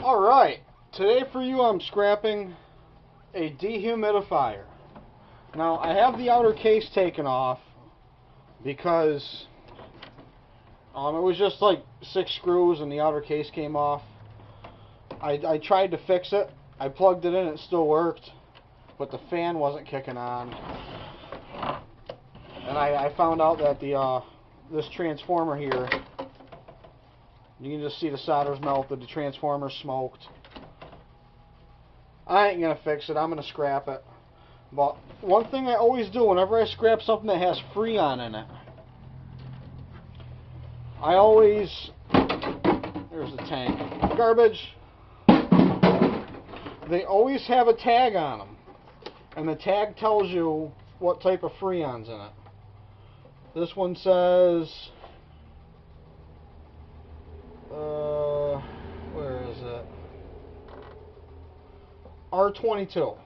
Alright, today for you I'm scrapping a dehumidifier. Now I have the outer case taken off because it was just like 6 screws and the outer case came off. I tried to fix it. I plugged it in, it still worked, but the fan wasn't kicking on. And I found out that this transformer here, you can just see the solder's melted, the transformer's smoked. I ain't gonna fix it, I'm gonna scrap it. But one thing I always do whenever I scrap something that has Freon in it, I always, there's the tank, garbage. They always have a tag on them, and the tag tells you what type of Freon's in it. This one says, where is it? R22.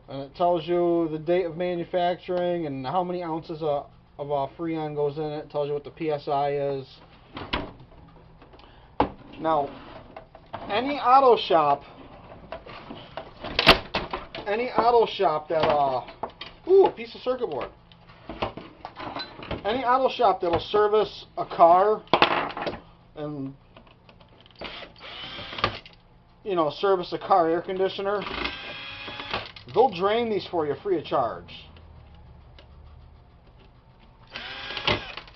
And it tells you the date of manufacturing and how many ounces of Freon goes in it. It tells you what the PSI is. Now, any auto shop that, ooh, a piece of circuit board. Any auto shop that'll service a car and, you know, service a car air conditioner, they'll drain these for you free of charge.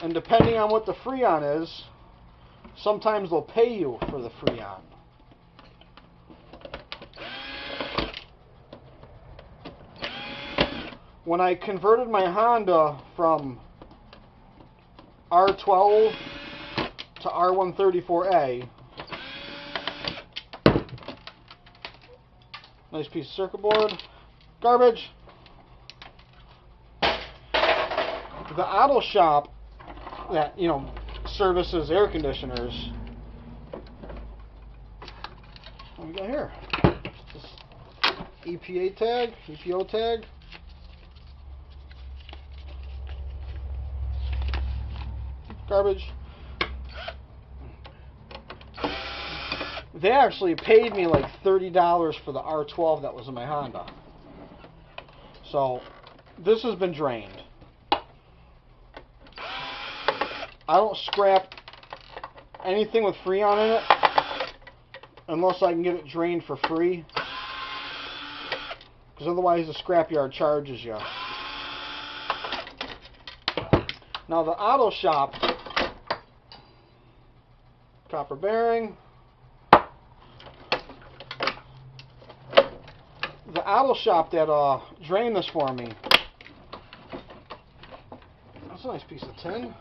And depending on what the Freon is, sometimes they'll pay you for the Freon. When I converted my Honda from R12 to R134A, nice piece of circuit board, garbage. The auto shop that, you know, services air conditioners, what do we got here? This EPA tag, EPO tag. Garbage. They actually paid me like $30 for the R12 that was in my Honda. So this has been drained. I don't scrap anything with Freon in it unless I can get it drained for free, because otherwise the scrapyard charges you. Now the auto shop, copper bearing. The auto shop that drained this for me, that's a nice piece of tin.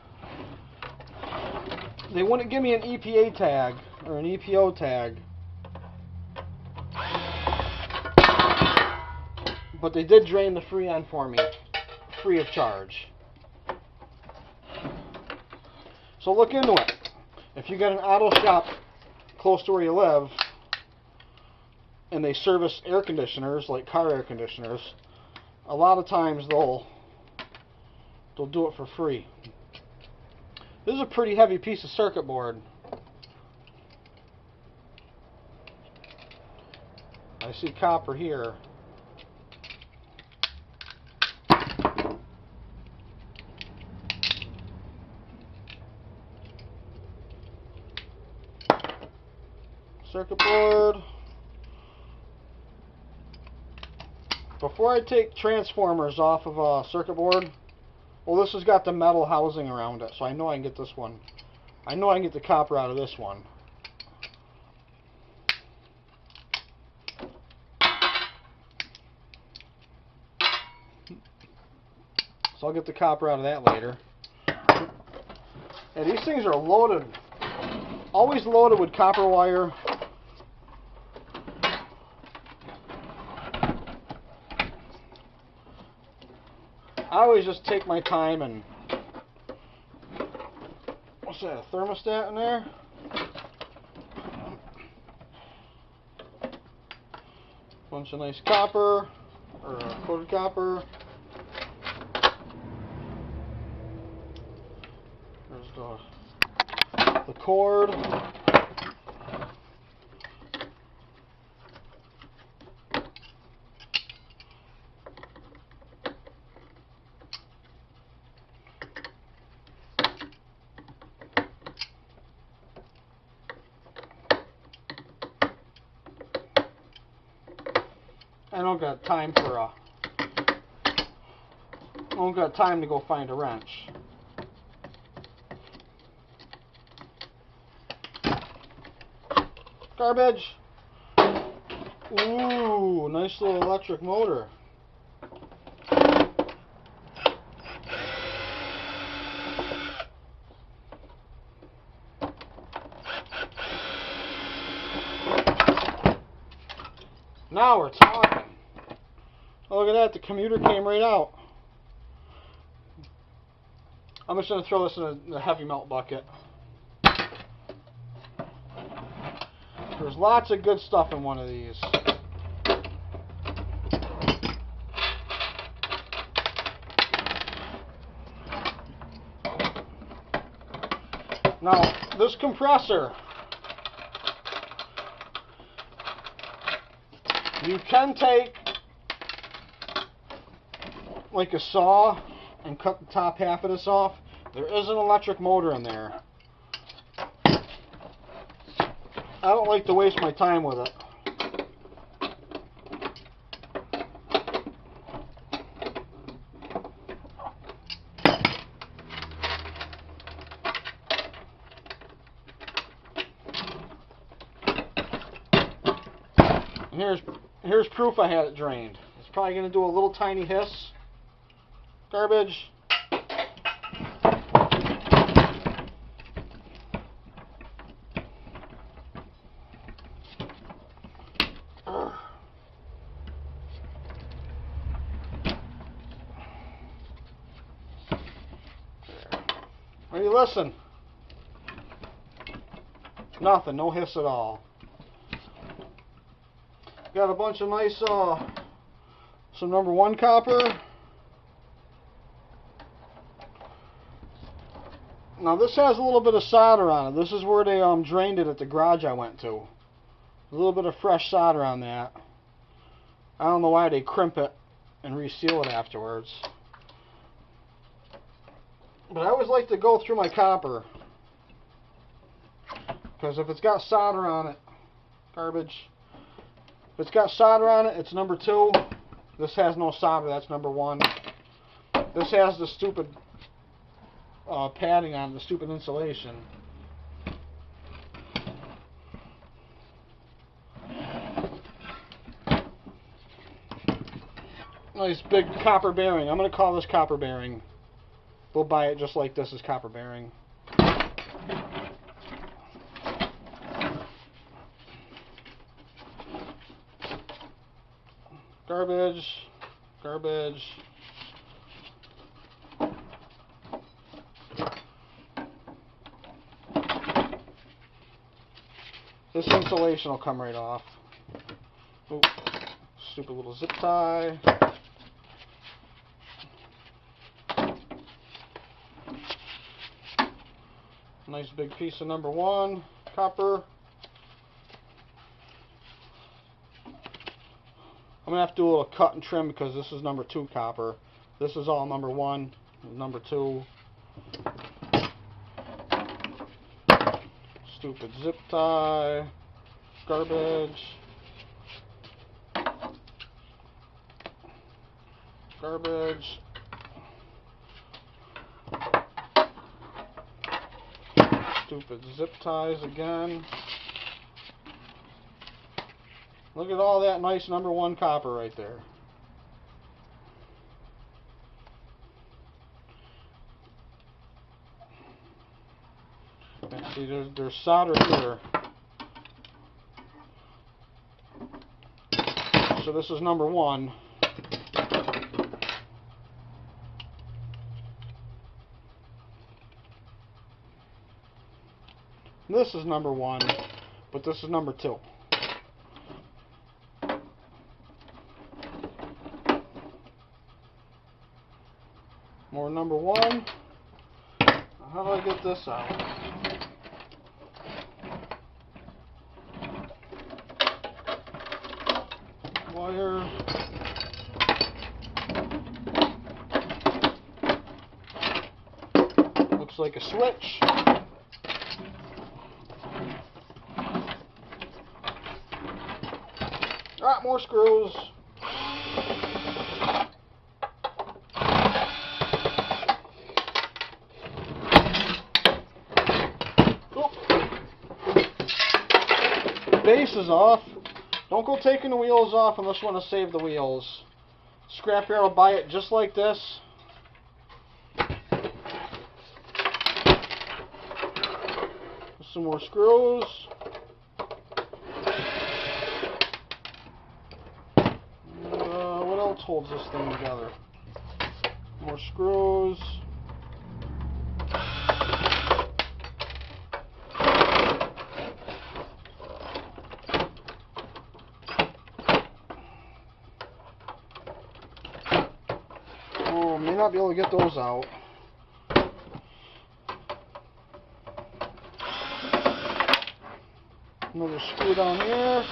They wouldn't give me an EPA tag or an EPO tag, but they did drain the Freon for me free of charge. So look into it. If you got an auto shop close to where you live and they service air conditioners, like car air conditioners, a lot of times they'll do it for free. This is a pretty heavy piece of circuit board. I see copper here. Circuit board. Before I take transformers off of a circuit board, well, this has got the metal housing around it, so I know I can get this one. I know I can get the copper out of this one. So I'll get the copper out of that later. Yeah, these things are loaded, always loaded with copper wire. I always just take my time and, what's that, a thermostat in there? Bunch of nice copper, or coated copper. There's the cord. I don't got time for a. I don't got time to go find a wrench. Garbage. Ooh, nice little electric motor. Now we're talking. Oh, look at that, the commuter came right out. I'm just going to throw this in a heavy melt bucket. There's lots of good stuff in one of these. Now, this compressor, you can take like a saw and cut the top half of this off. There is an electric motor in there. I don't like to waste my time with it. And here's proof I had it drained. It's probably going to do a little tiny hiss. Garbage. Ready, listen. Nothing, no hiss at all. Got a bunch of nice, some number 1 copper. Now this has a little bit of solder on it. This is where they drained it at the garage I went to. A little bit of fresh solder on that. I don't know why they crimp it and reseal it afterwards. But I always like to go through my copper, because if it's got solder on it, garbage. If it's got solder on it, it's number 2. This has no solder, that's number 1. This has the stupid padding on it, the stupid insulation. Nice big copper bearing. I'm going to call this copper bearing. We'll buy it just like this is copper bearing. Garbage, garbage. This insulation will come right off. Ooh, stupid little zip tie. Nice big piece of number 1 copper. I'm going to have to do a little cut and trim because this is number 2 copper. This is all number 1, number 2. Stupid zip tie. Garbage. Garbage. Stupid zip ties again. Look at all that nice number 1 copper right there. And see, there's solder here. So this is number 1. This is number 1, but this is number 2. More number 1. How do I get this out? Wire. Looks like a switch. Ah, more screws. bases off. Don't go taking the wheels off unless you want to save the wheels. Scrapyard will buy it just like this. Some more screws. What else holds this thing together? More screws. Oh, may not be able to get those out. Another screw down here.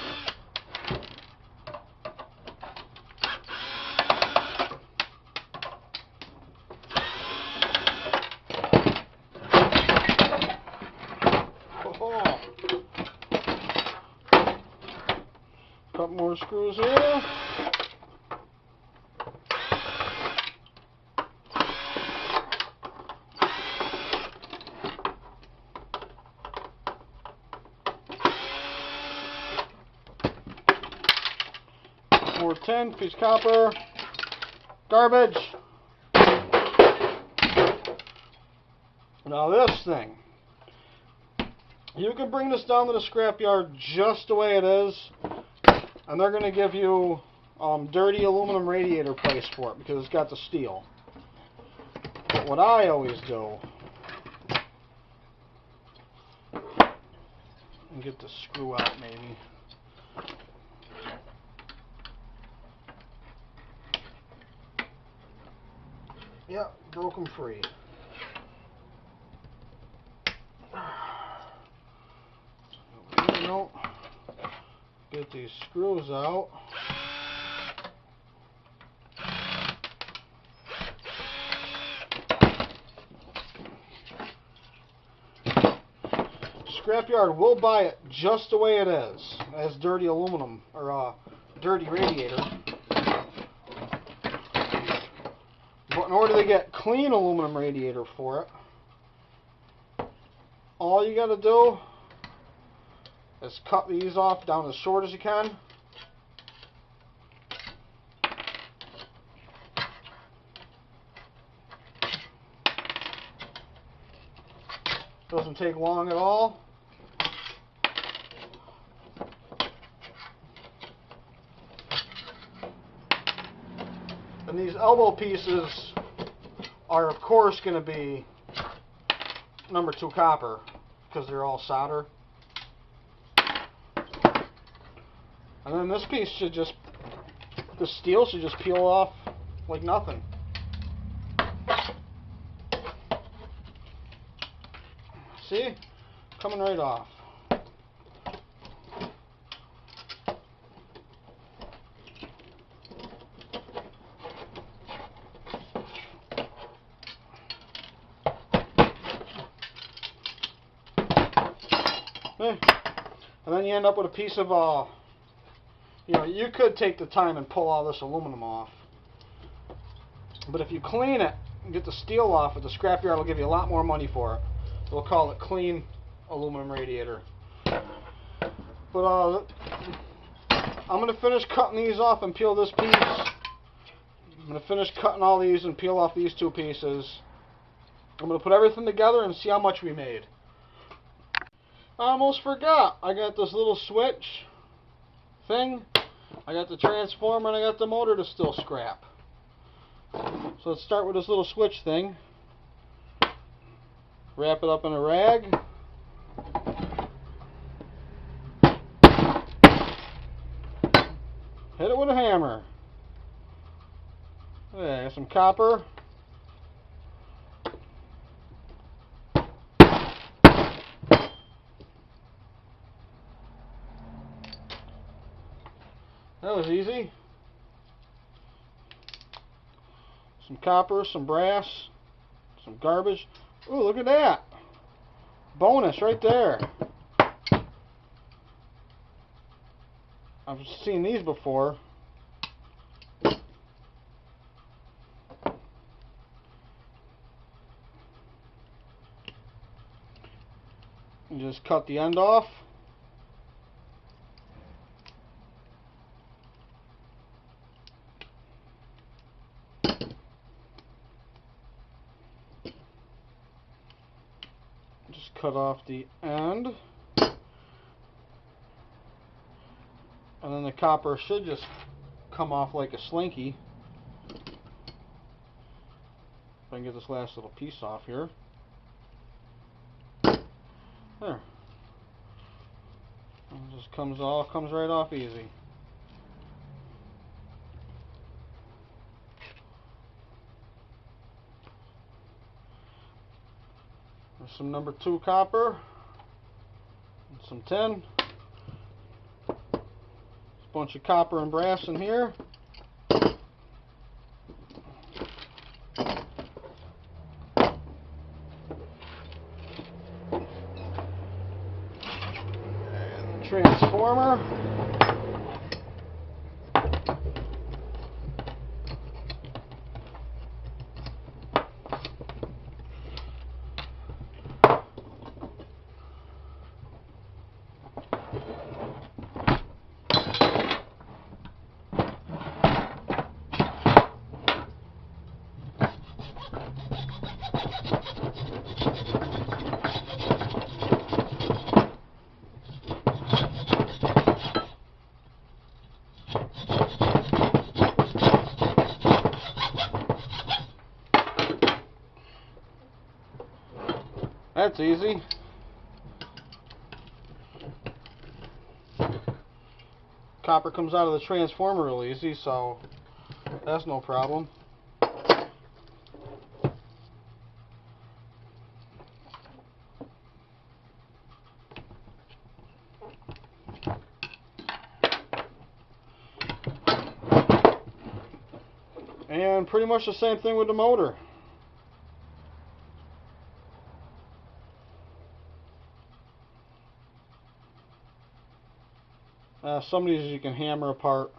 Oh. Couple more screws here. More tin, piece of copper, garbage. Now this thing, you can bring this down to the scrapyard just the way it is, and they're going to give you dirty aluminum radiator place for it because it's got the steel. But what I always do, and get the screw out maybe. Yep, broke them free. No. Get these screws out. Scrapyard will buy it just the way it is, as dirty aluminum or dirty radiator. But in order to get clean aluminum radiator for it, all you got to do is cut these off down as short as you can. Doesn't take long at all. And these elbow pieces are of course going to be number 2 copper because they're all solder. And then this piece should just, the steel should just peel off like nothing. See? Coming right off. And then you end up with a piece of, you know, you could take the time and pull all this aluminum off. But if you clean it and get the steel off it, the scrapyard will give you a lot more money for it. They'll call it clean aluminum radiator. But I'm going to finish cutting these off and peel this piece. I'm going to finish cutting all these and peel off these 2 pieces. I'm going to put everything together and see how much we made. I almost forgot. I got this little switch thing. I got the transformer and I got the motor to still scrap. So let's start with this little switch thing. Wrap it up in a rag. Hit it with a hammer. There, some copper. That was easy. Some copper, some brass, some garbage. Ooh, look at that. Bonus right there. I've seen these before. You just cut the end off. cut off the end. And then the copper should just come off like a slinky. If I can get this last little piece off here. There. It just comes right off easy. There's some number 2 copper and some tin. There's a bunch of copper and brass in here. Transformer. That's easy. Copper comes out of the transformer real easy, so that's no problem. And pretty much the same thing with the motor. Some of these you can hammer apart.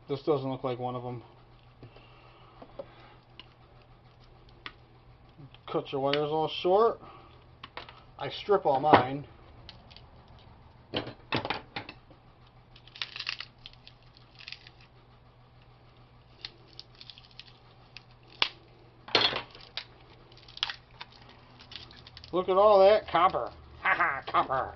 This doesn't look like one of them. Cut your wires all short. I strip all mine. Look at all that copper. Haha, copper.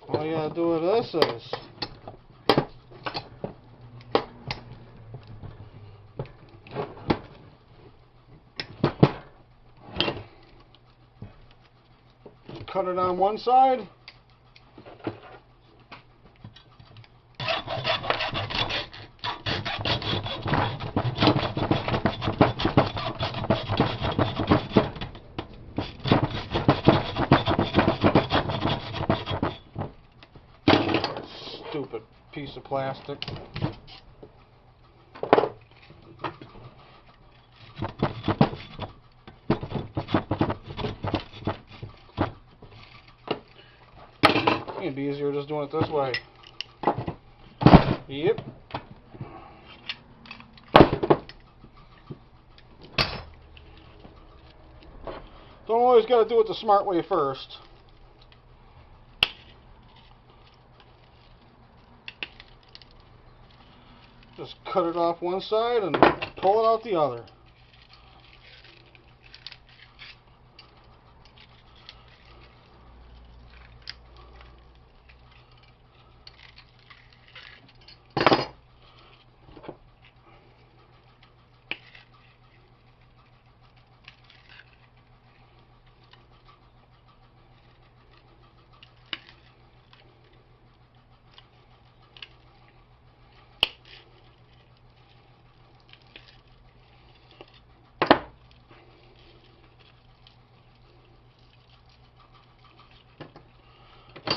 All you gotta do with this is cut it on one side. Stupid piece of plastic. It'd be easier just doing it this way. Yep. Don't always got to do it the smart way first. Just cut it off one side and pull it out the other.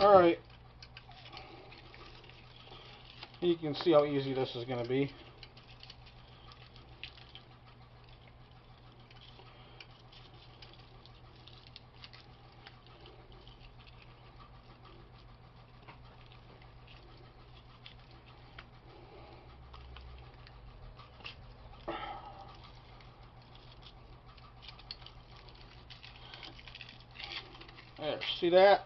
Alright, you can see how easy this is going to be. There, see that?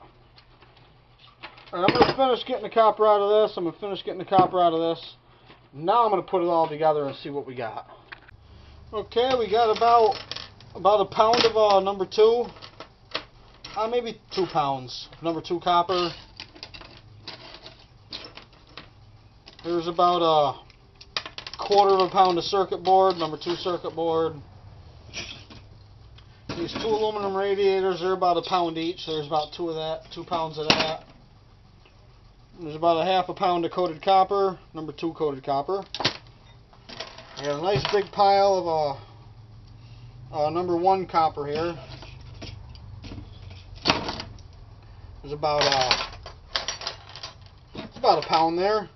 Alright, I'm going to finish getting the copper out of this. Now I'm going to put it all together and see what we got. Okay, we got about a pound of number 2. Maybe 2 pounds. Number 2 copper. There's about a quarter of a pound of circuit board, number 2 circuit board. These 2 aluminum radiators are about a pound each. So there's about 2 pounds of that. There's about a half a pound of coated copper, number 2 coated copper. I got a nice big pile of number 1 copper here. There's about a pound there.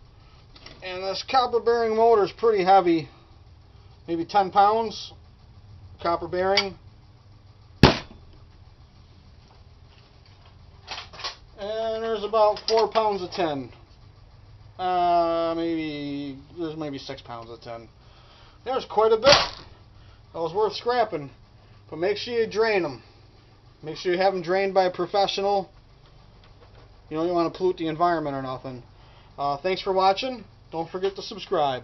And this copper bearing motor is pretty heavy, maybe 10 pounds copper bearing. And there's about 4 pounds of tin. There's maybe 6 pounds of tin. There's quite a bit. That was worth scrapping. But make sure you drain them. Make sure you have them drained by a professional. You don't want to pollute the environment or nothing. Thanks for watching. Don't forget to subscribe.